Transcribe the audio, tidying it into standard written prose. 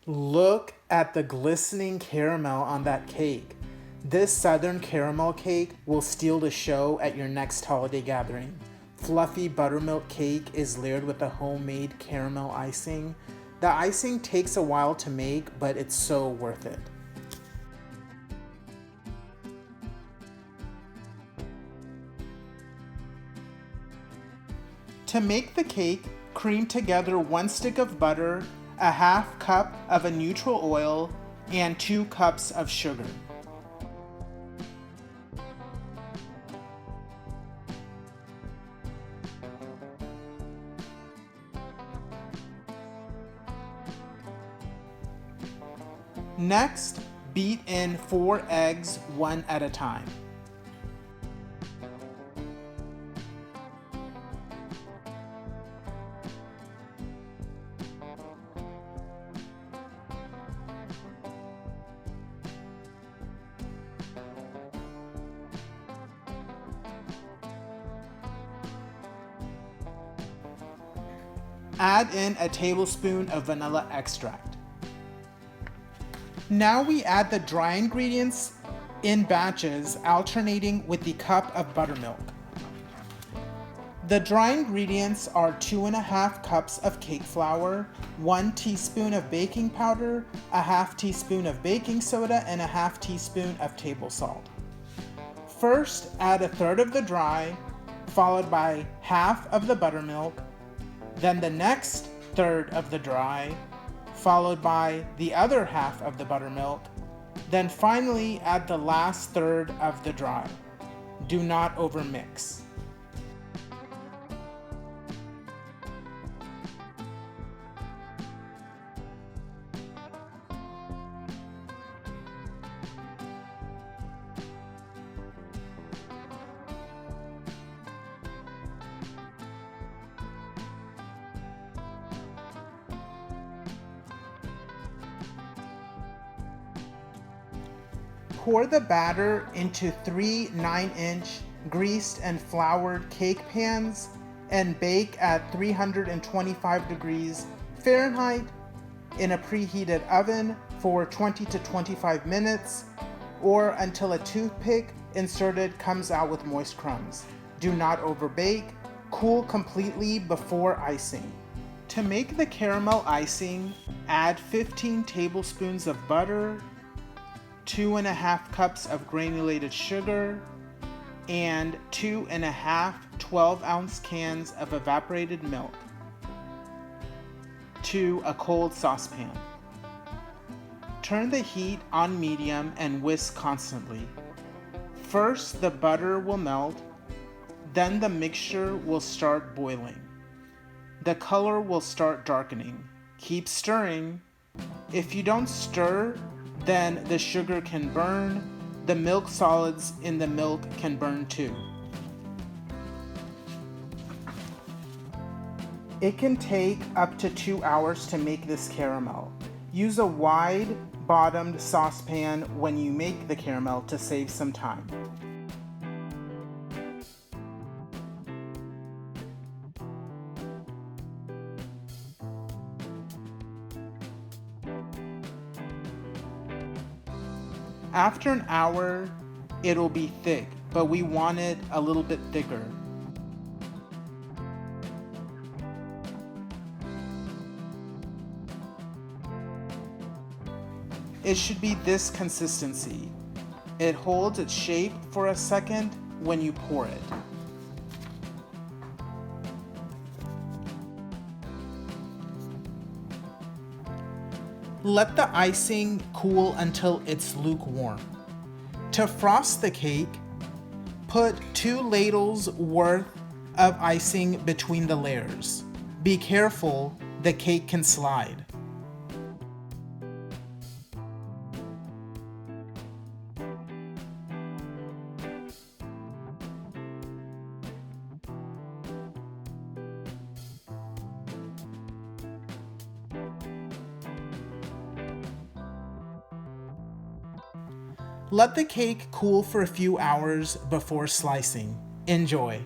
Look at the glistening caramel on that cake. This Southern caramel cake will steal the show at your next holiday gathering. Fluffy buttermilk cake is layered with a homemade caramel icing. The icing takes a while to make, but it's so worth it. To make the cake, cream together 1 stick of butter, a half cup of a neutral oil, and 2 cups of sugar. Next, beat in 4 eggs one at a time. Add in a tablespoon of vanilla extract. Now we add the dry ingredients in batches, alternating with the cup of buttermilk. The dry ingredients are 2.5 cups of cake flour, 1 teaspoon of baking powder, a half teaspoon of baking soda, and a half teaspoon of table salt. First, add a third of the dry, followed by half of the buttermilk, then the next third of the dry, followed by the other half of the buttermilk, then finally add the last third of the dry. Do not overmix. Pour the batter into 3 9-inch greased and floured cake pans and bake at 325 degrees Fahrenheit in a preheated oven for 20 to 25 minutes or until a toothpick inserted comes out with moist crumbs. Do not overbake. Cool completely before icing. To make the caramel icing, add 15 tablespoons of butter, 2.5 cups of granulated sugar, and 2.5 12-ounce cans of evaporated milk to a cold saucepan. Turn the heat on medium and whisk constantly. First, the butter will melt, then the mixture will start boiling. The color will start darkening. Keep stirring. If you don't stir, then the sugar can burn. The milk solids in the milk can burn too. It can take up to 2 hours to make this caramel. Use a wide-bottomed saucepan when you make the caramel to save some time. After an hour, it'll be thick, but we want it a little bit thicker. It should be this consistency. It holds its shape for a second when you pour it. Let the icing cool until it's lukewarm. To frost the cake, put 2 ladles worth of icing between the layers. Be careful, the cake can slide. Let the cake cool for a few hours before slicing. Enjoy!